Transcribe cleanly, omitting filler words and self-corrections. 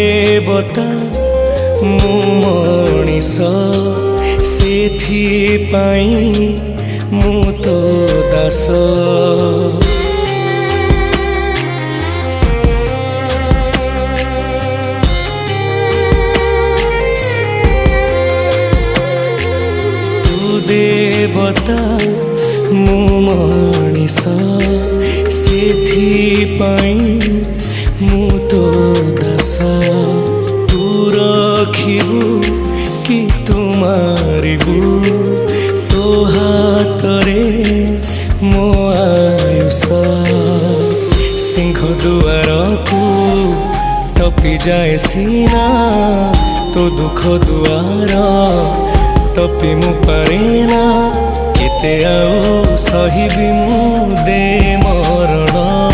देवता मु मनीष सेथिपाई मु तो दास। तू देवता मु मनीष सेथिपाई मु तो दास। तू रखिबू कि तू मारिबू तो हातरे मो आयुष। सिंह दुआर को टपी जाए सीना तो दुख दुआर टपी मु पारेना। केते आउ सहिबी मु दे मरण।